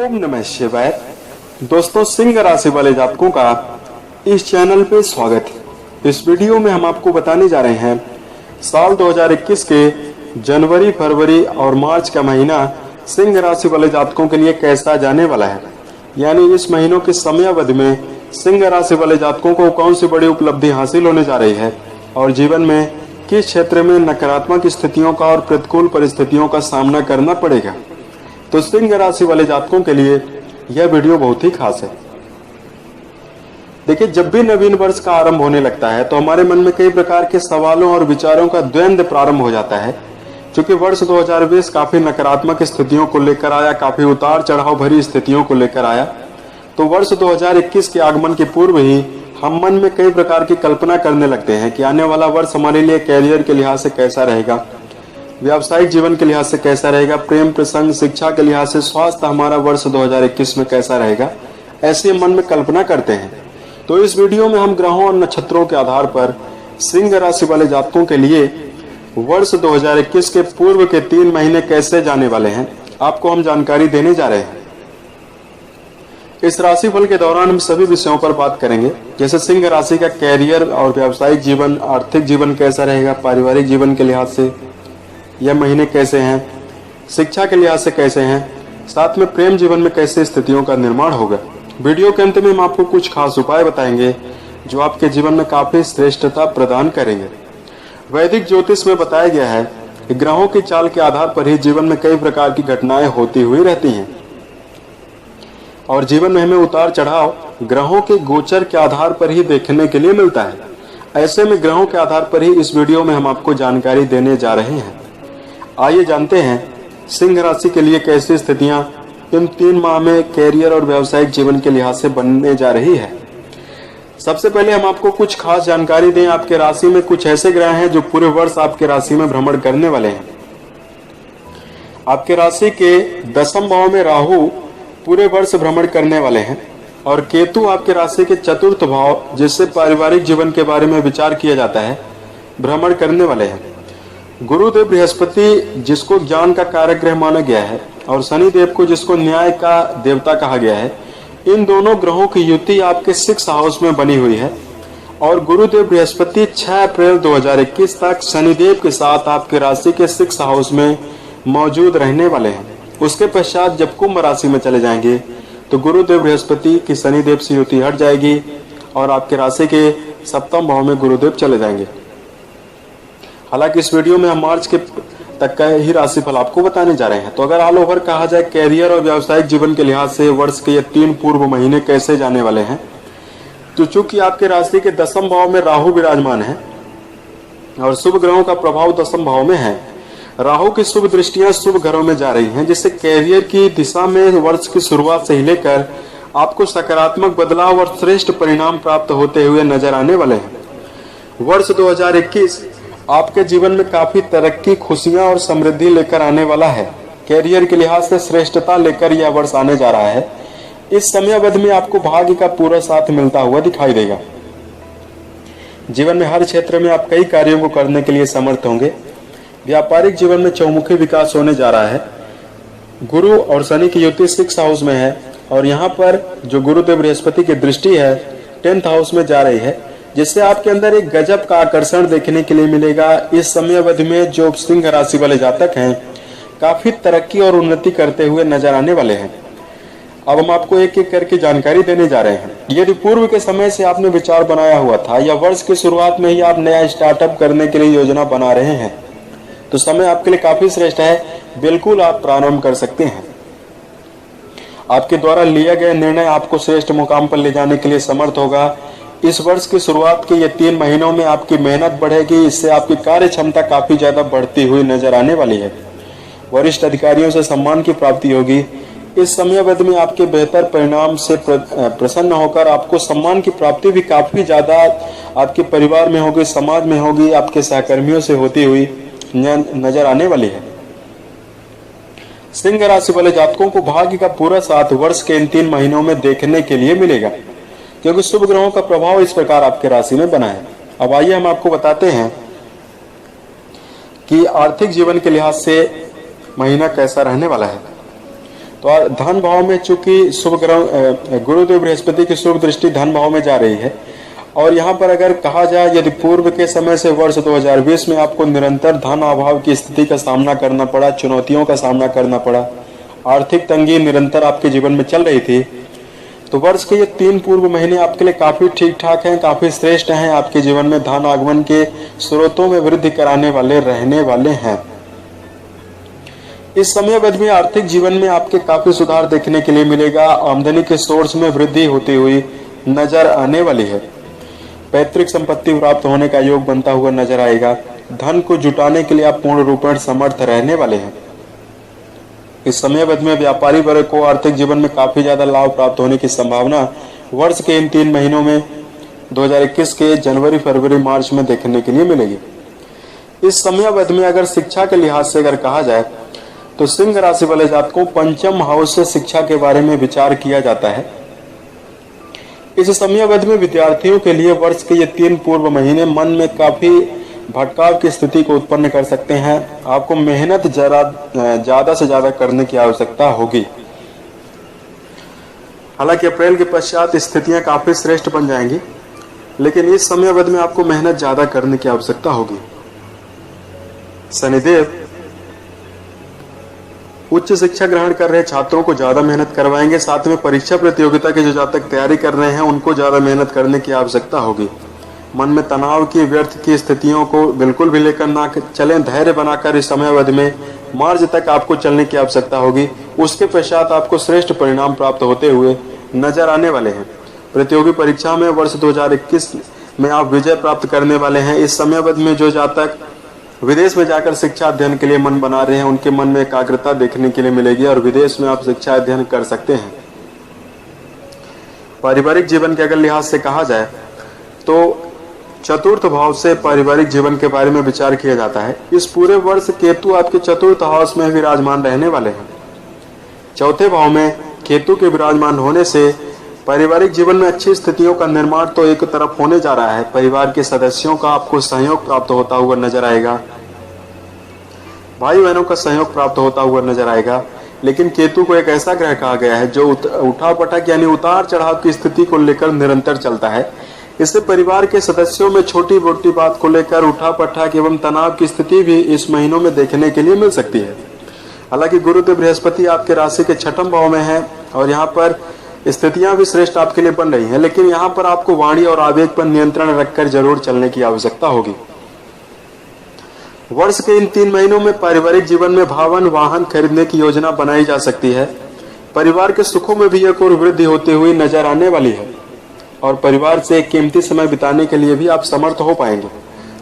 ओम नमः शिवाय। दोस्तों, सिंह राशि वाले जातकों का इस चैनल पे स्वागत है। इस वीडियो में हम आपको बताने जा रहे हैं साल 2021 के जनवरी, फरवरी और मार्च का महीना सिंह राशि वाले जातकों के लिए कैसा जाने वाला है। यानी इस महीनों के समयावधि में सिंह राशि वाले जातकों को कौन सी बड़ी उपलब्धि हासिल होने जा रही है और जीवन में किस क्षेत्र में नकारात्मक स्थितियों का और प्रतिकूल परिस्थितियों का सामना करना पड़ेगा। तो सिंह राशि वाले जातकों के लिए यह वीडियो बहुत ही खास है। देखिए, जब भी नवीन वर्ष का आरंभ होने लगता है तो हमारे मन में कई प्रकार के सवालों और विचारों का द्वंद्व प्रारंभ हो जाता है। क्योंकि वर्ष 2020 काफी नकारात्मक स्थितियों को लेकर आया, काफी उतार चढ़ाव भरी स्थितियों को लेकर आया। तो वर्ष 2021 के आगमन के पूर्व ही हम मन में कई प्रकार की कल्पना करने लगते हैं कि आने वाला वर्ष हमारे लिए कैरियर के लिहाज से कैसा रहेगा, व्यावसायिक जीवन के लिहाज से कैसा रहेगा, प्रेम प्रसंग, शिक्षा के लिहाज से, स्वास्थ्य हमारा वर्ष 2021 में कैसा रहेगा, ऐसे मन में कल्पना करते हैं। तो इस वीडियो में हम ग्रहों और नक्षत्रों के आधार पर सिंह राशि वाले जातकों के लिए वर्ष 2021 के पूर्व के 3 महीने कैसे जाने वाले हैं, आपको हम जानकारी देने जा रहे हैं। इस राशिफल के दौरान हम सभी विषयों पर बात करेंगे, जैसे सिंह राशि का कैरियर और व्यावसायिक जीवन, आर्थिक जीवन कैसा रहेगा, पारिवारिक जीवन के लिहाज से यह महीने कैसे हैं, शिक्षा के लिहाज से कैसे हैं, साथ में प्रेम जीवन में कैसे स्थितियों का निर्माण होगा। वीडियो के अंत में हम आपको कुछ खास उपाय बताएंगे जो आपके जीवन में काफी श्रेष्ठता प्रदान करेंगे। वैदिक ज्योतिष में बताया गया है कि ग्रहों की चाल के आधार पर ही जीवन में कई प्रकार की घटनाएं होती हुई रहती हैं और जीवन में हमें उतार चढ़ाव ग्रहों के गोचर के आधार पर ही देखने के लिए मिलता है। ऐसे में ग्रहों के आधार पर ही इस वीडियो में हम आपको जानकारी देने जा रहे हैं। आइए जानते हैं सिंह राशि के लिए कैसी स्थितियां इन 3 माह में कैरियर और व्यावसायिक जीवन के लिहाज से बनने जा रही है। सबसे पहले हम आपको कुछ खास जानकारी दें। आपके राशि में कुछ ऐसे ग्रह हैं जो पूरे वर्ष आपके राशि में भ्रमण करने वाले हैं। आपके राशि के 10वें भाव में राहु पूरे वर्ष भ्रमण करने वाले हैं और केतु आपके राशि के 4th भाव, जिससे पारिवारिक जीवन के बारे में विचार किया जाता है, भ्रमण करने वाले हैं। गुरुदेव बृहस्पति, जिसको ज्ञान का कारक ग्रह माना गया है, और शनिदेव को, जिसको न्याय का देवता कहा गया है, इन दोनों ग्रहों की युति आपके 6th हाउस में बनी हुई है। और गुरुदेव बृहस्पति 6 अप्रैल 2021 तक शनिदेव के साथ आपके राशि के 6th हाउस में मौजूद रहने वाले हैं। उसके पश्चात जब कुंभ राशि में चले जाएंगे तो गुरुदेव बृहस्पति की शनिदेव से युति हट जाएगी और आपके राशि के 7वें भाव में गुरुदेव चले जाएंगे। हालांकि इस वीडियो में हम मार्च के तक का ही राशिफल आपको बताने जा रहे हैं। तो अगर ऑल ओवर कहा जाए कैरियर और व्यावसायिक जीवन के लिहाज से वर्ष के ये 3 पूर्व महीने कैसे जाने वाले हैं, तो चूंकि आपके राशि के 10वें भाव में राहु विराजमान है और शुभ ग्रहों का प्रभाव 10वें भाव में है, राहु की शुभ दृष्टियां शुभ घरों में जा रही हैं, जिससे कैरियर की दिशा में वर्ष की शुरुआत से ही लेकर आपको सकारात्मक बदलाव और श्रेष्ठ परिणाम प्राप्त होते हुए नजर आने वाले हैं। वर्ष 2021 आपके जीवन में काफी तरक्की, खुशियां और समृद्धि लेकर आने वाला है। कैरियर के लिहाज से श्रेष्ठता लेकर यह वर्ष आने जा रहा है। इस समयावधि में आपको भाग्य का पूरा साथ मिलता हुआ दिखाई देगा। जीवन में हर क्षेत्र में आप कई कार्यों को करने के लिए समर्थ होंगे। व्यापारिक जीवन में चौमुखी विकास होने जा रहा है। गुरु और शनि की युति 6th हाउस में है और यहाँ पर जो गुरुदेव बृहस्पति की दृष्टि है 10th हाउस में जा रही है, जिससे आपके अंदर एक गजब का आकर्षण देखने के लिए मिलेगा। इस समयावधि में जो सिंह राशि वाले जातक हैं काफी तरक्की और उन्नति करते हुए नजर आने वाले हैं। अब हम आपको एक एक करके जानकारी देने जा रहे हैं। यदि पूर्व के समय से आपने विचार बनाया हुआ था या वर्ष की शुरुआत में ही आप नया स्टार्टअप करने के लिए योजना बना रहे हैं, तो समय आपके लिए काफी श्रेष्ठ है। बिल्कुल आप प्रारंभ कर सकते हैं। आपके द्वारा लिया गया निर्णय आपको श्रेष्ठ मुकाम पर ले जाने के लिए समर्थ होगा। इस वर्ष की शुरुआत के ये 3 महीनों में आपकी मेहनत बढ़ेगी। इससे आपकी कार्य क्षमता काफी ज्यादा बढ़ती हुई नजर आने वाली है। वरिष्ठ अधिकारियों से सम्मान की प्राप्ति होगी। इस समयावधि में आपके बेहतर परिणाम से प्रसन्न होकर आपको सम्मान की प्राप्ति भी काफी ज्यादा आपके परिवार में होगी, समाज में होगी, आपके सहकर्मियों से होती हुई नजर आने वाली है। सिंह राशि वाले जातकों को भाग्य का पूरा साथ वर्ष के इन 3 महीनों में देखने के लिए मिलेगा, क्योंकि शुभ ग्रहों का प्रभाव इस प्रकार आपके राशि में बना है। अब आइए हम आपको बताते हैं कि आर्थिक जीवन के लिहाज से महीना कैसा रहने वाला है। तो धन भाव में चूंकि शुभ ग्रह गुरुदेव बृहस्पति की शुभ दृष्टि धन भाव में जा रही है, और यहाँ पर अगर कहा जाए यदि पूर्व के समय से वर्ष 2020 में आपको निरंतर धन अभाव की स्थिति का सामना करना पड़ा, चुनौतियों का सामना करना पड़ा, आर्थिक तंगी निरंतर आपके जीवन में चल रही थी, तो वर्ष के ये 3 पूर्व महीने आपके लिए काफी ठीक ठाक हैं, काफी श्रेष्ठ हैं। आपके जीवन में धन आगमन के स्रोतों में वृद्धि कराने वाले रहने वाले हैं। इस समय अवधि में आर्थिक जीवन में आपके काफी सुधार देखने के लिए मिलेगा। आमदनी के सोर्स में वृद्धि होती हुई नजर आने वाली है। पैतृक संपत्ति प्राप्त होने का योग बनता हुआ नजर आएगा। धन को जुटाने के लिए आप पूर्ण रूपेण समर्थ रहने वाले हैं। इस समय अवधि में व्यापारी वर्ग को आर्थिक जीवन में काफी ज्यादा लाभ प्राप्त होने की संभावना वर्ष के इन 3 महीनों में 2021 के जनवरी, फरवरी, मार्च में देखने के लिए मिलेगी। इस समय अवधि में अगर शिक्षा के लिहाज से अगर कहा जाए तो सिंह राशि वाले जातकों पंचम हाउस से शिक्षा के बारे में विचार किया जाता है। इस समय अवधि में विद्यार्थियों के लिए वर्ष के ये 3 पूर्व महीने मन में काफी भटकाव की स्थिति को उत्पन्न कर सकते हैं। आपको मेहनत ज्यादा से ज्यादा करने की आवश्यकता होगी। हालांकि अप्रैल के पश्चात स्थितियां काफी श्रेष्ठ बन जाएंगी, लेकिन इस समय अवधि में आपको मेहनत ज्यादा करने की आवश्यकता होगी। शनिदेव उच्च शिक्षा ग्रहण कर रहे छात्रों को ज्यादा मेहनत करवाएंगे। साथ में परीक्षा प्रतियोगिता के जो जातक तैयारी कर रहे हैं उनको ज्यादा मेहनत करने की आवश्यकता होगी। मन में तनाव की, व्यर्थ की स्थितियों को बिल्कुल भी लेकर ना चलें। धैर्य बनाकर इस समय अवधि में मार्च तक आपको चलने की आवश्यकता होगी। उसके पश्चात आपको श्रेष्ठ परिणाम प्राप्त होते हुए नजर आने वाले हैं। प्रतियोगी परीक्षा में वर्ष 2021 में आप विजय प्राप्त करने वाले हैं। इस समय अवधि में जो जातक विदेश में जाकर शिक्षा अध्ययन के लिए मन बना रहे हैं उनके मन में एकाग्रता देखने के लिए मिलेगी और विदेश में आप शिक्षा अध्ययन कर सकते हैं। पारिवारिक जीवन के अगर लिहाज से कहा जाए तो चतुर्थ भाव से पारिवारिक जीवन के बारे में विचार किया जाता है। इस पूरे वर्ष केतु आपके चतुर्थ हाउस में विराजमान रहने वाले हैं। चौथे भाव में केतु के विराजमान होने से पारिवारिक जीवन में अच्छी स्थितियों का निर्माण तो एक तरफ होने जा रहा है। परिवार के सदस्यों का आपको सहयोग प्राप्त होता हुआ नजर आएगा, भाई बहनों का सहयोग प्राप्त होता हुआ नजर आएगा। लेकिन केतु को एक ऐसा ग्रह कहा गया है जो उठा पटक यानी उतार चढ़ाव की स्थिति को लेकर निरंतर चलता है। इससे परिवार के सदस्यों में छोटी मोटी बात को लेकर उठा पटक एवं तनाव की स्थिति भी इस महीनों में देखने के लिए मिल सकती है। हालांकि गुरुदेव बृहस्पति आपके राशि के 6ठम भाव में है और यहाँ पर स्थितियां भी श्रेष्ठ आपके लिए बन रही हैं, लेकिन यहाँ पर आपको वाणी और आवेग पर नियंत्रण रखकर जरूर चलने की आवश्यकता होगी। वर्ष के इन 3 महीनों में पारिवारिक जीवन में भवन वाहन खरीदने की योजना बनाई जा सकती है। परिवार के सुखों में भी एक और वृद्धि होती हुई नजर आने वाली है और परिवार से एक कीमती समय बिताने के लिए भी आप समर्थ हो पाएंगे।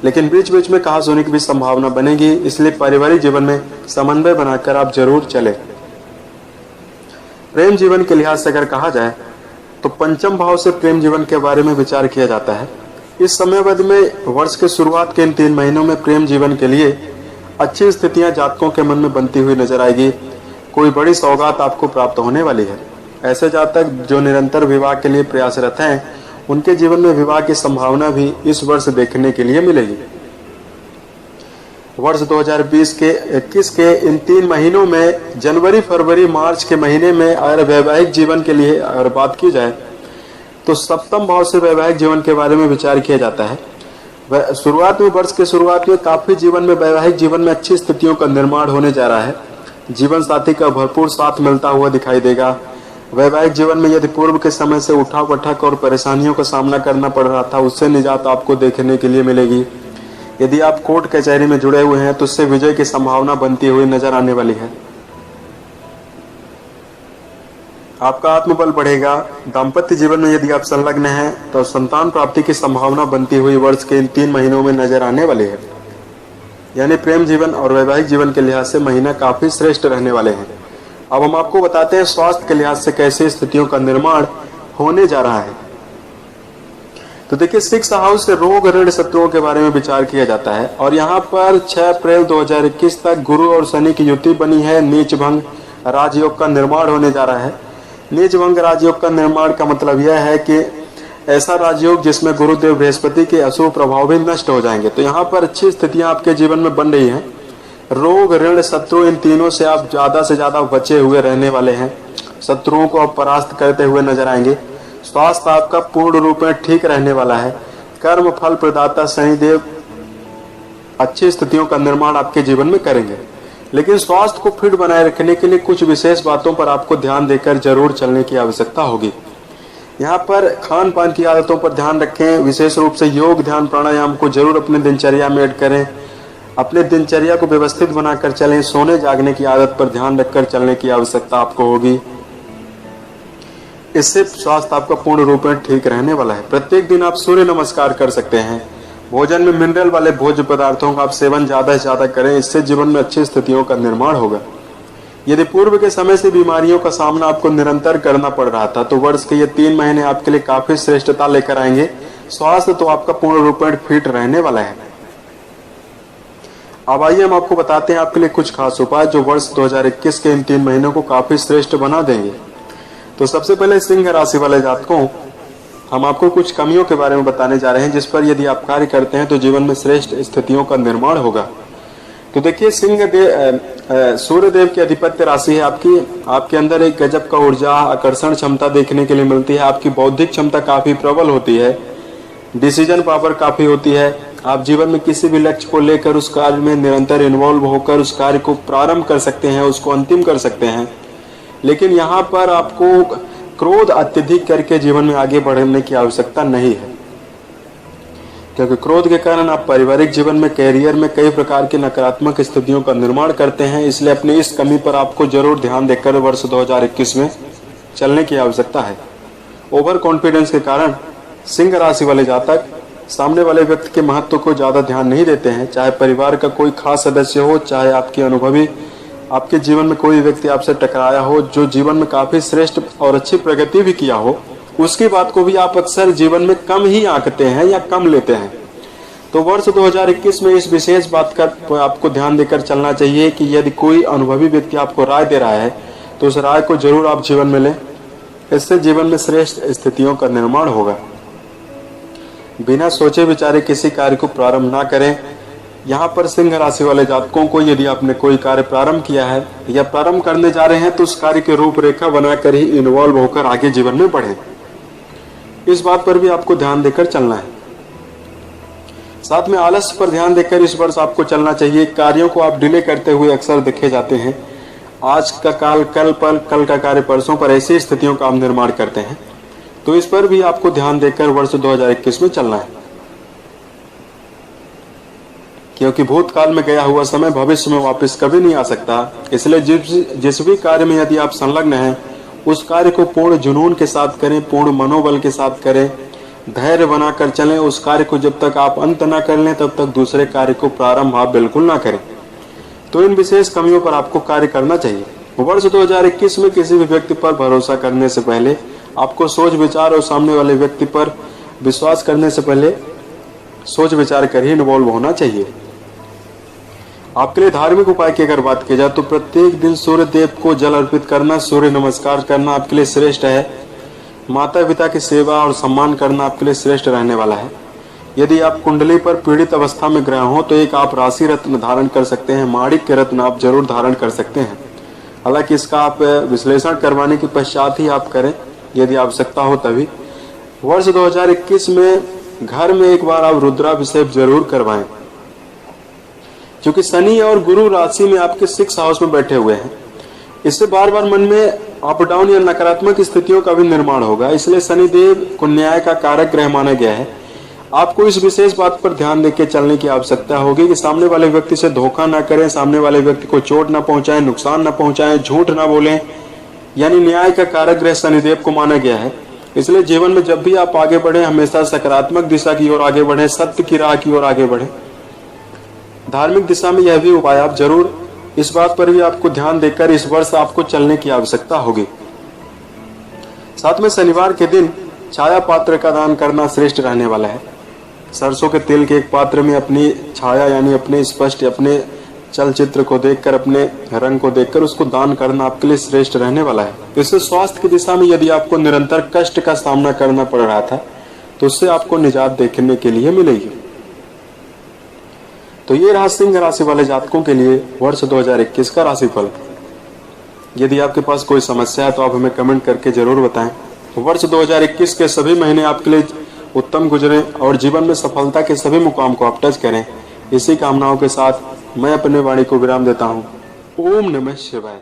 लेकिन बीच बीच में कहा सुनी की भी संभावना बनेगी, इसलिए पारिवारिक जीवन में समन्वय बनाकर आप जरूर चले। प्रेम जीवन के लिहाज से अगर कहा जाए तो पंचम भाव से प्रेम जीवन के बारे में विचार किया जाता है। इस समय अवधि में वर्ष के शुरुआत के इन 3 महीनों में प्रेम जीवन के लिए अच्छी स्थितियां जातकों के मन में बनती हुई नजर आएगी। कोई बड़ी सौगात आपको प्राप्त होने वाली है। ऐसे जातक जो निरंतर विवाह के लिए प्रयासरत हैं उनके जीवन में विवाह की संभावना भी इस वर्ष देखने के लिए मिलेगी। वर्ष 2020 के 21 के इन 3 महीनों में जनवरी, फरवरी, मार्च के महीने में अगर वैवाहिक जीवन के लिए अगर बात की जाए तो सप्तम भाव से वैवाहिक जीवन के बारे में विचार किया जाता है। शुरुआत में वर्ष के शुरुआत में काफी जीवन में वैवाहिक जीवन में अच्छी स्थितियों का निर्माण होने जा रहा है। जीवन साथी का भरपूर साथ मिलता हुआ दिखाई देगा। वैवाहिक जीवन में यदि पूर्व के समय से उठा पटक और परेशानियों का सामना करना पड़ रहा था उससे निजात आपको देखने के लिए मिलेगी। यदि आप कोर्ट कचहरी में जुड़े हुए हैं तो उससे विजय की संभावना बनती हुई नजर आने वाली है। आपका आत्मबल बढ़ेगा। दाम्पत्य जीवन में यदि आप संलग्न हैं तो संतान प्राप्ति की संभावना बनती हुई वर्ष के इन 3 महीनों में नजर आने वाली है। यानी प्रेम जीवन और वैवाहिक जीवन के लिहाज से महीना काफी श्रेष्ठ रहने वाले हैं। अब हम आपको बताते हैं स्वास्थ्य के लिहाज से कैसे स्थितियों का निर्माण होने जा रहा है। तो देखिए 6 हाउस से रोग, ऋण, शत्रुओं के बारे में विचार किया जाता है और यहाँ पर 6 अप्रैल 2021 तक गुरु और शनि की युति बनी है। नीच भंग राजयोग का निर्माण होने जा रहा है। नीच भंग राजयोग का निर्माण का मतलब यह है कि ऐसा राजयोग जिसमें गुरुदेव बृहस्पति के अशुभ प्रभाव भी नष्ट हो जाएंगे। तो यहाँ पर अच्छी स्थितियां आपके जीवन में बन रही हैं। रोग, ऋण, शत्रु, इन तीनों से आप ज्यादा से ज्यादा बचे हुए रहने वाले हैं। शत्रुओं को आप परास्त करते हुए नजर आएंगे। स्वास्थ्य आपका पूर्ण रूप में ठीक रहने वाला है। कर्म फल प्रदाता शनिदेव अच्छी स्थितियों का निर्माण आपके जीवन में करेंगे, लेकिन स्वास्थ्य को फिट बनाए रखने के लिए कुछ विशेष बातों पर आपको ध्यान देकर जरूर चलने की आवश्यकता होगी। यहाँ पर खान पान की आदतों पर ध्यान रखें। विशेष रूप से योग, ध्यान, प्राणायाम को जरूर अपने दिनचर्या में ऐड करें। अपने दिनचर्या को व्यवस्थित बनाकर चलें। सोने जागने की आदत पर ध्यान रखकर चलने की आवश्यकता आपको होगी। इससे स्वास्थ्य आपका पूर्ण रूप में ठीक रहने वाला है। प्रत्येक दिन आप सूर्य नमस्कार कर सकते हैं। भोजन में मिनरल वाले भोज्य पदार्थों का आप सेवन ज्यादा से ज्यादा करें। इससे जीवन में अच्छी स्थितियों का निर्माण होगा। यदि पूर्व के समय से बीमारियों का सामना आपको निरंतर करना पड़ रहा था, तो वर्ष के ये 3 महीने आपके लिए काफी श्रेष्ठता लेकर आएंगे। स्वास्थ्य तो आपका पूर्ण रूप में फिट रहने वाला है। अब आइए हम आपको बताते हैं आपके लिए कुछ खास उपाय जो वर्ष 2021 के इन 3 महीनों को काफी श्रेष्ठ बना देंगे। तो सबसे पहले सिंह राशि वाले जातकों, हम आपको कुछ कमियों के बारे में बताने जा रहे हैं जिस पर यदि आप कार्य करते हैं तो जीवन में श्रेष्ठ स्थितियों का निर्माण होगा। तो देखिए, सूर्य देव की अधिपत्य राशि है आपकी। आपके अंदर एक गजब का ऊर्जा, आकर्षण क्षमता देखने के लिए मिलती है। आपकी बौद्धिक क्षमता काफी प्रबल होती है। डिसीजन पावर काफी होती है। आप जीवन में किसी भी लक्ष्य को लेकर उस कार्य में निरंतर इन्वॉल्व होकर उस कार्य को प्रारंभ कर सकते हैं, उसको अंतिम कर सकते हैं। लेकिन यहाँ पर आपको क्रोध अत्यधिक करके जीवन में आगे बढ़ने की आवश्यकता नहीं है, क्योंकि क्रोध के कारण आप पारिवारिक जीवन में, कैरियर में कई प्रकार की नकारात्मक स्थितियों का निर्माण करते हैं। इसलिए अपनी इस कमी पर आपको जरूर ध्यान देकर वर्ष 2021 में चलने की आवश्यकता है। ओवर कॉन्फिडेंस के कारण सिंह राशि वाले जातक सामने वाले व्यक्ति के महत्व को ज्यादा ध्यान नहीं देते हैं। चाहे परिवार का कोई खास सदस्य हो, चाहे आपके अनुभवी, आपके जीवन में कोई व्यक्ति आपसे टकराया हो जो जीवन में काफी श्रेष्ठ और अच्छी प्रगति भी किया हो, उसकी बात को भी आप अक्सर जीवन में कम ही आंकते हैं या कम लेते हैं। तो वर्ष 2021 में इस विशेष बात का आपको ध्यान देकर चलना चाहिए कि यदि कोई अनुभवी व्यक्ति आपको राय दे रहा है तो उस राय को जरूर आप जीवन में लें। इससे जीवन में श्रेष्ठ स्थितियों का निर्माण होगा। बिना सोचे विचारे किसी कार्य को प्रारंभ ना करें। यहाँ पर सिंह राशि वाले जातकों को यदि आपने कोई कार्य प्रारंभ किया है या प्रारंभ करने जा रहे हैं तो उस कार्य की रूपरेखा बनाकर ही इन्वॉल्व होकर आगे जीवन में बढ़ें। इस बात पर भी आपको ध्यान देकर चलना है। साथ में आलस्य पर ध्यान देकर इस वर्ष आपको चलना चाहिए। कार्यों को आप डिले करते हुए अक्सर देखे जाते हैं। आज का काल कल पर, कल का कार्य परसों पर, ऐसी स्थितियों का आप निर्माण करते हैं। तो इस पर भी आपको ध्यान देकर वर्ष 2021 में चलना है, क्योंकि भूतकाल में गया हुआ समय भविष्य में वापस कभी नहीं आ सकता। इसलिए जिस भी कार्य में यदि आप संलग्न हैं उस कार्य को पूर्ण जुनून के साथ करें, पूर्ण मनोबल के साथ करें, धैर्य बनाकर चलें। उस कार्य को जब तक आप अंत न कर लें तब तक दूसरे कार्य को प्रारंभ आप बिल्कुल ना करें। तो इन विशेष कमियों पर आपको कार्य करना चाहिए। वर्ष 2021 में किसी भी व्यक्ति पर भरोसा करने से पहले आपको सोच विचार और सामने वाले व्यक्ति पर विश्वास करने से पहले सोच विचार कर ही इन्वॉल्व होना चाहिए। आपके लिए धार्मिक उपाय की अगर बात की जाए तो प्रत्येक दिन सूर्य देव को जल अर्पित करना, सूर्य नमस्कार करना आपके लिए श्रेष्ठ है। माता पिता की सेवा और सम्मान करना आपके लिए श्रेष्ठ रहने वाला है। यदि आप कुंडली पर पीड़ित अवस्था में ग्रह हो तो एक आप राशि रत्न धारण कर सकते हैं। माणिक्य रत्न आप जरूर धारण कर सकते हैं। हालांकि इसका आप विश्लेषण करवाने के पश्चात ही आप करें, यदि आवश्यकता हो तभी। वर्ष 2021 में घर में एक बार आप रुद्राभिषेक जरूर करवाएं, क्योंकि शनि और गुरु राशि में आपके 6 हाउस में बैठे हुए हैं। इससे बार बार मन में अप डाउन या नकारात्मक स्थितियों का भी निर्माण होगा। इसलिए शनिदेव को न्याय का कारक ग्रह माना गया है। आपको इस विशेष बात पर ध्यान देकर चलने की आवश्यकता होगी कि सामने वाले व्यक्ति से धोखा ना करें, सामने वाले व्यक्ति को चोट ना पहुंचाएं, नुकसान ना पहुंचाएं, झूठ ना बोलें। यानी न्याय का कारक ग्रह शनिदेव को माना गया है। इसलिए जीवन में जब भी आप आगे बढ़े हमेशा सकारात्मक दिशा की ओर आगे बढ़े, सत्य की राह की ओर आगे बढ़े। धार्मिक दिशा में यह भी उपाय आप जरूर, इस बात पर भी आपको ध्यान देकर इस वर्ष आपको चलने की आवश्यकता होगी। साथ में शनिवार के दिन छाया पात्र का दान करना श्रेष्ठ रहने वाला है। सरसों के तेल के एक पात्र में अपनी छाया यानी अपने स्पष्ट, अपने चलचित्र को देखकर, अपने रंग को देखकर उसको दान करना आपके लिए श्रेष्ठ रहने वाला है। इससे स्वास्थ्य की दिशा में यदि आपको निरंतर कष्ट का सामना करना पड़ रहा था तो उससे आपको निजात देखने के लिए मिलेगी। तो ये रहा सिंह राशि वाले जातकों के लिए वर्ष 2021 का राशिफल। यदि आपके पास कोई समस्या है तो आप हमें कमेंट करके जरूर बताएं। वर्ष 2021 के सभी महीने आपके लिए उत्तम गुजरे और जीवन में सफलता के सभी मुकाम को आप टच करें। इसी कामनाओं के साथ मैं अपने वाणी को विराम देता हूँ। ओम नमः शिवाय।